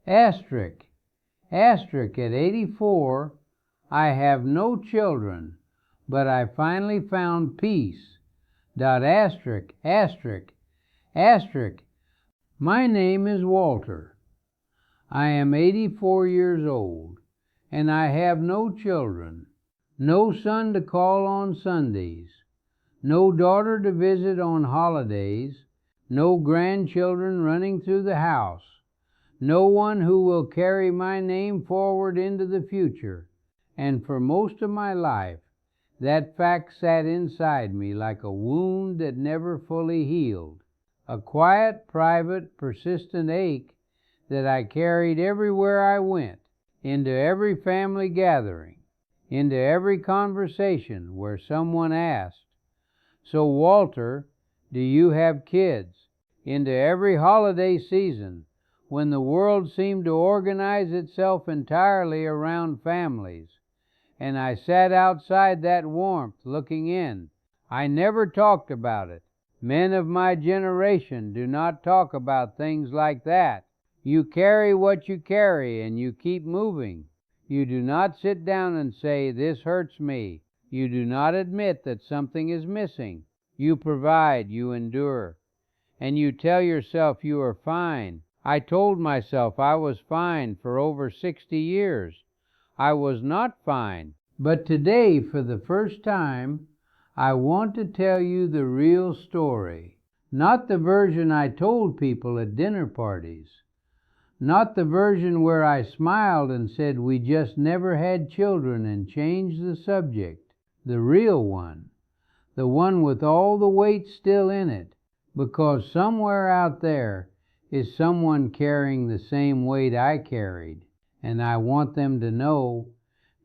Asterisk, asterisk, at 84, I have no children, but I finally found peace. Asterisk, asterisk, asterisk, my name is Walter. I am 84 years old, and I have no children, no son to call on Sundays, no daughter to visit on holidays, no grandchildren running through the house, no one who will carry my name forward into the future. And for most of my life, that fact sat inside me like a wound that never fully healed, a quiet, private, persistent ache that I carried everywhere I went, into every family gathering, into every conversation where someone asked, "So, Walter, do you have kids?" into every holiday season, when the world seemed to organize itself entirely around families, and I sat outside that warmth looking in. I never talked about it. Men of my generation do not talk about things like that. You carry what you carry and you keep moving. You do not sit down and say, "This hurts me." You do not admit that something is missing. You provide, you endure, and you tell yourself you are fine. I told myself I was fine for over 60 years. I was not fine. But today, for the first time, I want to tell you the real story. Not the version I told people at dinner parties. Not the version where I smiled and said we just never had children and changed the subject. The real one. The one with all the weight still in it. Because somewhere out there is someone carrying the same weight I carried. And I want them to know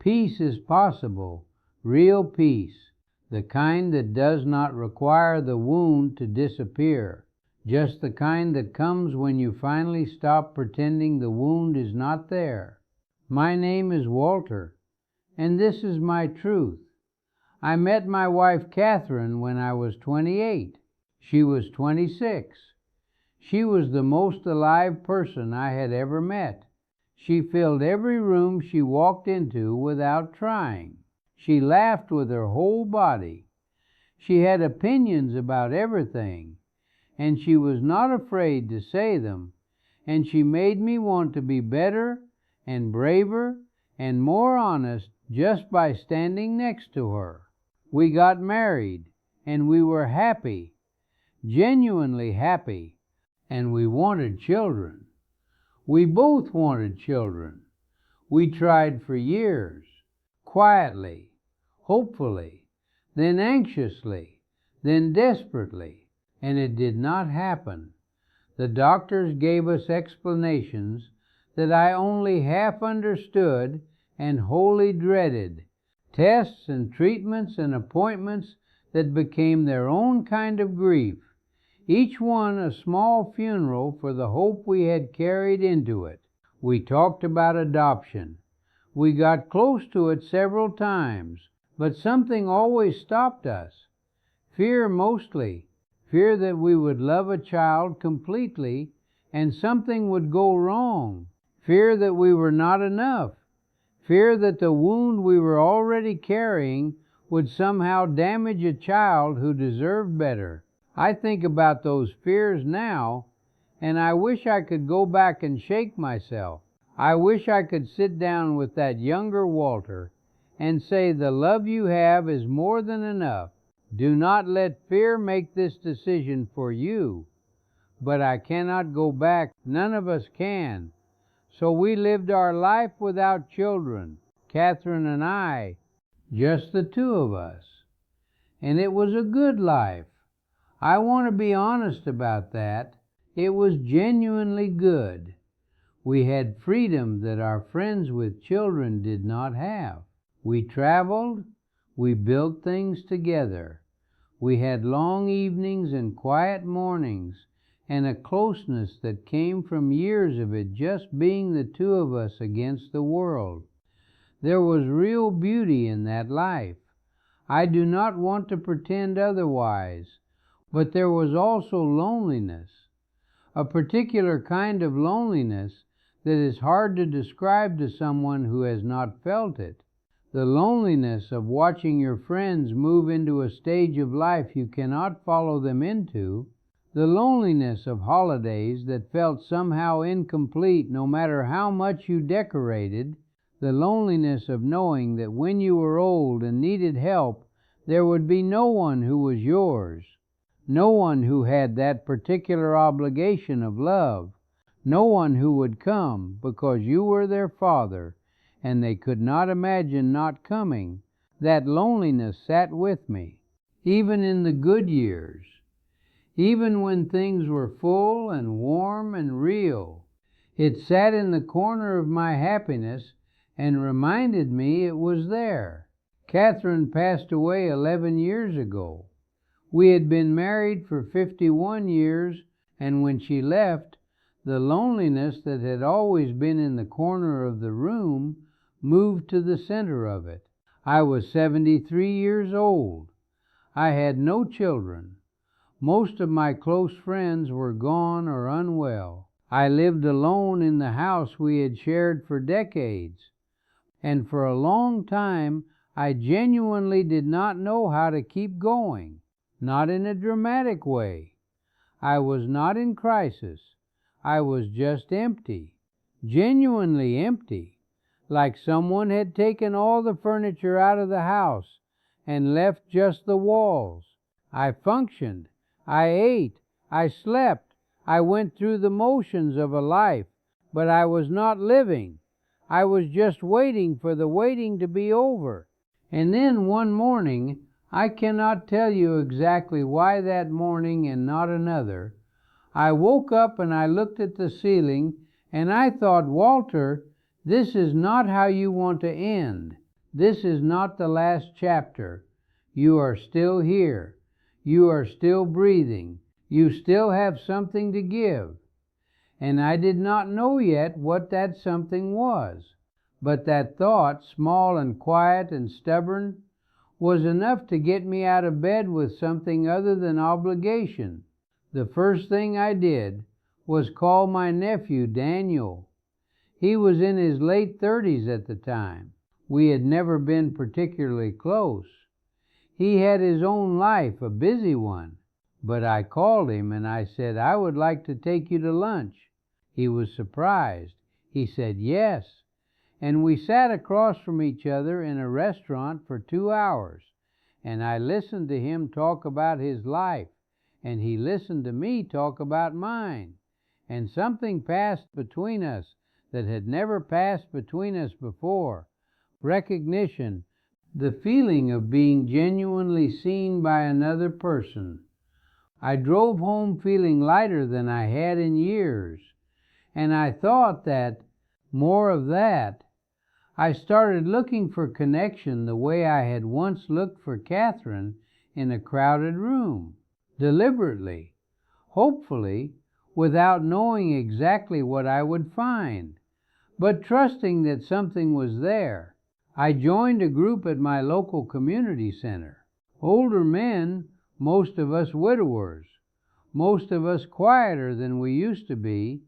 peace is possible. Real peace. The kind that does not require the wound to disappear. Just the kind that comes when you finally stop pretending the wound is not there. My name is Walter, and this is my truth. I met my wife Catherine when I was 28. She was 26. She was the most alive person I had ever met. She filled every room she walked into without trying. She laughed with her whole body. She had opinions about everything, and she was not afraid to say them, and she made me want to be better and braver and more honest just by standing next to her. We got married, and we were happy, genuinely happy, and we wanted children. We both wanted children. We tried for years, quietly, hopefully, then anxiously, then desperately, and it did not happen. The doctors gave us explanations that I only half understood and wholly dreaded, tests and treatments and appointments that became their own kind of grief, each one a small funeral for the hope we had carried into it. We talked about adoption. We got close to it several times, but something always stopped us. Fear mostly. Fear that we would love a child completely and something would go wrong. Fear that we were not enough. Fear that the wound we were already carrying would somehow damage a child who deserved better. I think about those fears now, and I wish I could go back and shake myself. I wish I could sit down with that younger Walter and say, "The love you have is more than enough. Do not let fear make this decision for you." But I cannot go back. None of us can. So we lived our life without children, Catherine and I, just the two of us. And it was a good life. I want to be honest about that. It was genuinely good. We had freedom that our friends with children did not have. We traveled. We built things together. We had long evenings and quiet mornings, and a closeness that came from years of it just being the two of us against the world. There was real beauty in that life. I do not want to pretend otherwise, but there was also loneliness, a particular kind of loneliness that is hard to describe to someone who has not felt it. The loneliness of watching your friends move into a stage of life you cannot follow them into, the loneliness of holidays that felt somehow incomplete no matter how much you decorated, the loneliness of knowing that when you were old and needed help, there would be no one who was yours, no one who had that particular obligation of love, no one who would come because you were their father and they could not imagine not coming. That loneliness sat with me, even in the good years, even when things were full and warm and real. It sat in the corner of my happiness and reminded me it was there. Catherine passed away 11 years ago. We had been married for 51 years, and when she left, the loneliness that had always been in the corner of the room moved to the center of it. I was 73 years old. I had no children. Most of my close friends were gone or unwell. I lived alone in the house we had shared for decades, and for a long time I genuinely did not know how to keep going. Not in a dramatic way. I was not in crisis. I was just empty, genuinely empty, like someone had taken all the furniture out of the house and left just the walls. I functioned, I ate, I slept, I went through the motions of a life, but I was not living. I was just waiting for the waiting to be over. And then one morning, I cannot tell you exactly why that morning and not another, I woke up and I looked at the ceiling and I thought, Walter, this is not how you want to end. This is not the last chapter. You are still here. You are still breathing. You still have something to give. And I did not know yet what that something was. But that thought, small and quiet and stubborn, was enough to get me out of bed with something other than obligation. The first thing I did was call my nephew Daniel. He was in his late 30s at the time. We had never been particularly close. He had his own life, a busy one. But I called him and I said, I would like to take you to lunch. He was surprised. He said, yes. And we sat across from each other in a restaurant for 2 hours, and I listened to him talk about his life, and he listened to me talk about mine, and something passed between us that had never passed between us before. Recognition, the feeling of being genuinely seen by another person. I drove home feeling lighter than I had in years, and I thought that, more of that, I started looking for connection the way I had once looked for Catherine in a crowded room, deliberately, hopefully, without knowing exactly what I would find, but trusting that something was there. I joined a group at my local community center. Older men, most of us widowers, most of us quieter than we used to be,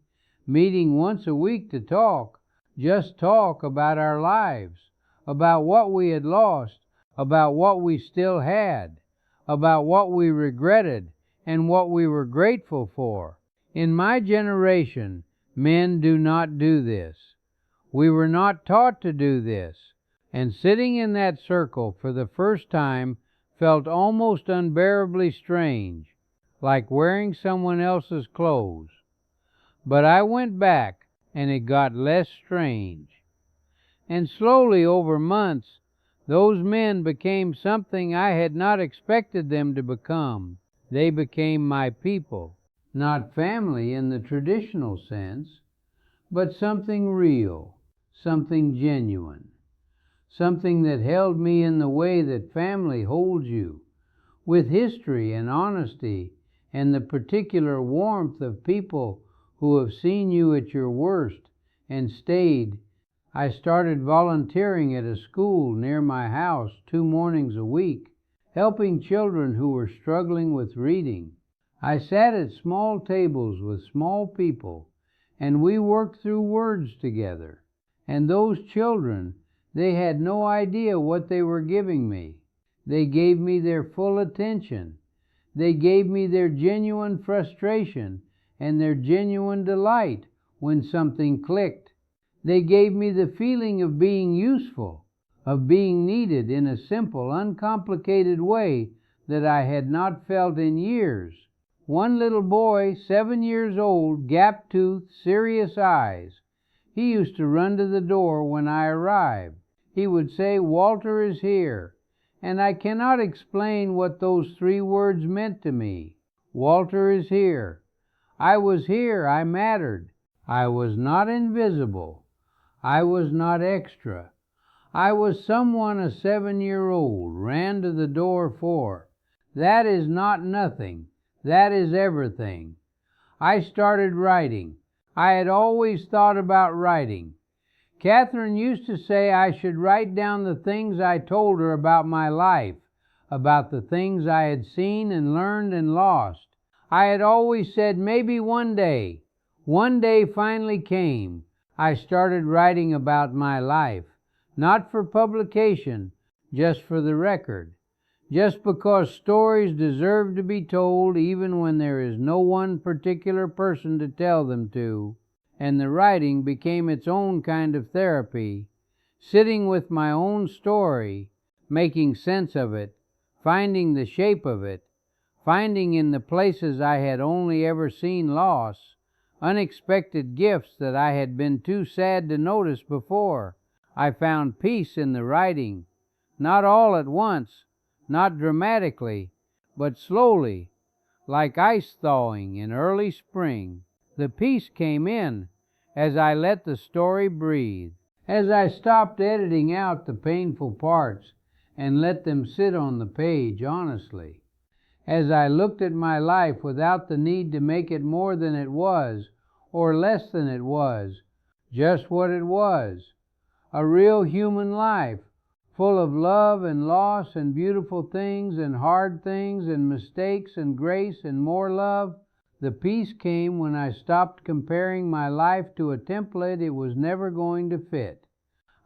meeting once a week to talk, just talk about our lives, about what we had lost, about what we still had, about what we regretted and what we were grateful for. In my generation, men do not do this. We were not taught to do this, and sitting in that circle for the first time felt almost unbearably strange, like wearing someone else's clothes. But I went back, and it got less strange. And slowly, over months, those men became something I had not expected them to become. They became my people. Not family in the traditional sense, but something real, something genuine, something that held me in the way that family holds you, with history and honesty and the particular warmth of people who have seen you at your worst and stayed. I started volunteering at a school near my house 2 mornings a week, helping children who were struggling with reading. I sat at small tables with small people and we worked through words together. And those children, they had no idea what they were giving me. They gave me their full attention. They gave me their genuine frustration and their genuine delight when something clicked. They gave me the feeling of being useful, of being needed in a simple, uncomplicated way that I had not felt in years. One little boy, 7 years old, gap-toothed, serious eyes. He used to run to the door when I arrived. He would say, "Walter is here." And I cannot explain what those 3 words meant to me. Walter is here. I was here. I mattered. I was not invisible. I was not extra. I was someone a 7-year-old ran to the door for. That is not nothing. That is everything. I started writing. I had always thought about writing. Catherine used to say I should write down the things I told her about my life, about the things I had seen and learned and lost. I had always said maybe one day. One day finally came. I started writing about my life, not for publication, just for the record. Just because stories deserve to be told even when there is no one particular person to tell them to, and the writing became its own kind of therapy, sitting with my own story, making sense of it, finding the shape of it, finding in the places I had only ever seen loss, unexpected gifts that I had been too sad to notice before. I found peace in the writing, not all at once, not dramatically, but slowly, like ice thawing in early spring. The peace came in as I let the story breathe, as I stopped editing out the painful parts and let them sit on the page honestly, as I looked at my life without the need to make it more than it was or less than it was, just what it was, a real human life, full of love and loss and beautiful things and hard things and mistakes and grace and more love. The peace came when I stopped comparing my life to a template it was never going to fit.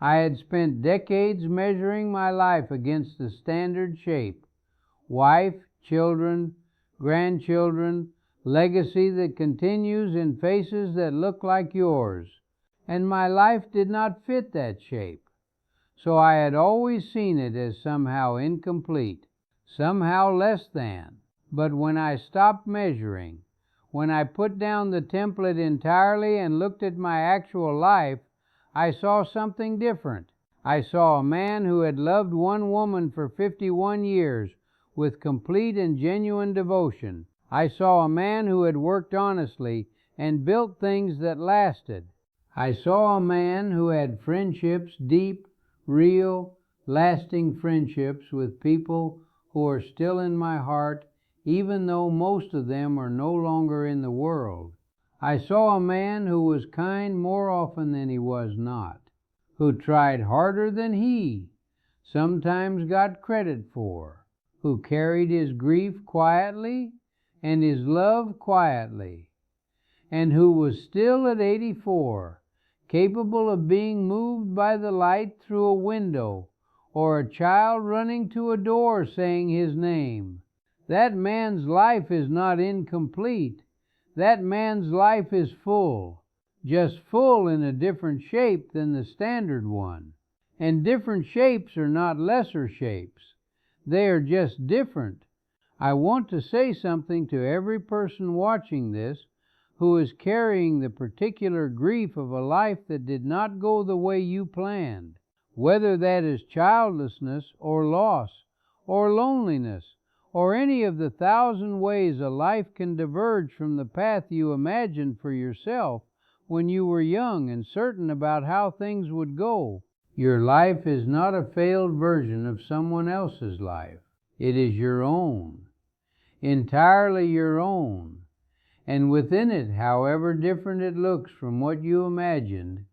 I had spent decades measuring my life against the standard shape: wife, children, grandchildren, legacy that continues in faces that look like yours. And my life did not fit that shape. So I had always seen it as somehow incomplete, somehow less than. But when I stopped measuring, when I put down the template entirely and looked at my actual life, I saw something different. I saw a man who had loved one woman for 51 years with complete and genuine devotion. I saw a man who had worked honestly and built things that lasted. I saw a man who had friendships, deep, real, lasting friendships with people who are still in my heart, even though most of them are no longer in the world. I saw a man who was kind more often than he was not, who tried harder than he sometimes got credit for, who carried his grief quietly and his love quietly, and who was still at 84 capable of being moved by the light through a window, or a child running to a door saying his name. That man's life is not incomplete. That man's life is full, just full in a different shape than the standard one. And different shapes are not lesser shapes. They are just different. I want to say something to every person watching this who is carrying the particular grief of a life that did not go the way you planned, whether that is childlessness or loss or loneliness or any of the 1,000 ways a life can diverge from the path you imagined for yourself when you were young and certain about how things would go. Your life is not a failed version of someone else's life. It is your own, entirely your own. And within it, however different it looks from what you imagined,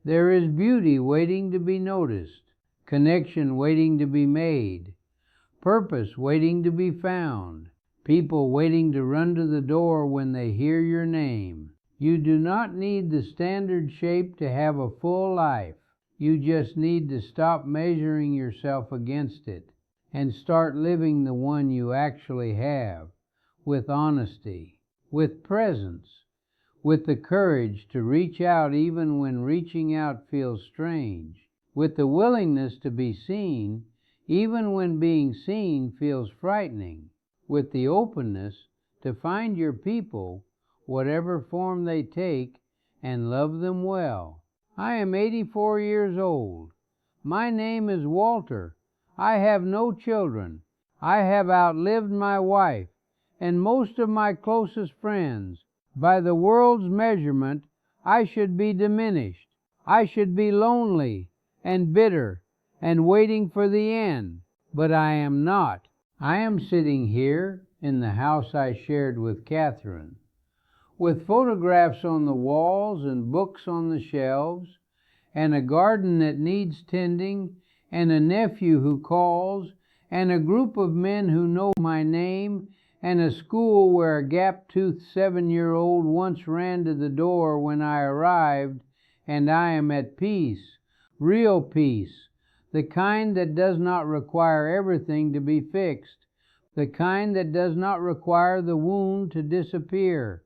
there is beauty waiting to be noticed, connection waiting to be made, purpose waiting to be found, people waiting to run to the door when they hear your name. You do not need the standard shape to have a full life. You just need to stop measuring yourself against it and start living the one you actually have, with honesty, with presence, with the courage to reach out even when reaching out feels strange, with the willingness to be seen even when being seen feels frightening, with the openness to find your people, whatever form they take, and love them well. I am 84 years old. My name is Walter. I have no children. I have outlived my wife and most of my closest friends. By the world's measurement, I should be diminished. I should be lonely and bitter and waiting for the end. But I am not. I am sitting here in the house I shared with Catherine, with photographs on the walls and books on the shelves, and a garden that needs tending, and a nephew who calls, and a group of men who know my name, and a school where a gap-toothed 7-year-old once ran to the door when I arrived, and I am at peace, real peace, the kind that does not require everything to be fixed, the kind that does not require the wound to disappear,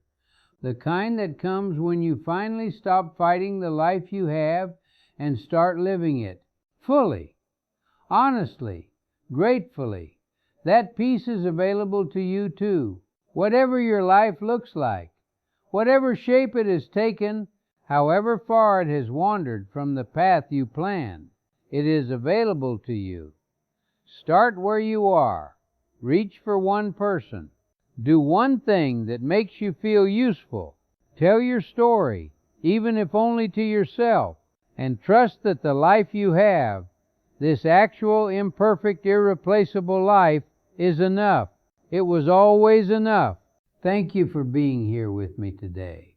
the kind that comes when you finally stop fighting the life you have and start living it, fully, honestly, gratefully. That peace is available to you too. Whatever your life looks like, whatever shape it has taken, however far it has wandered from the path you planned, it is available to you. Start where you are. Reach for one person. Do one thing that makes you feel useful. Tell your story, even if only to yourself, and trust that the life you have, this actual, imperfect, irreplaceable life, is enough. It was always enough. Thank you for being here with me today.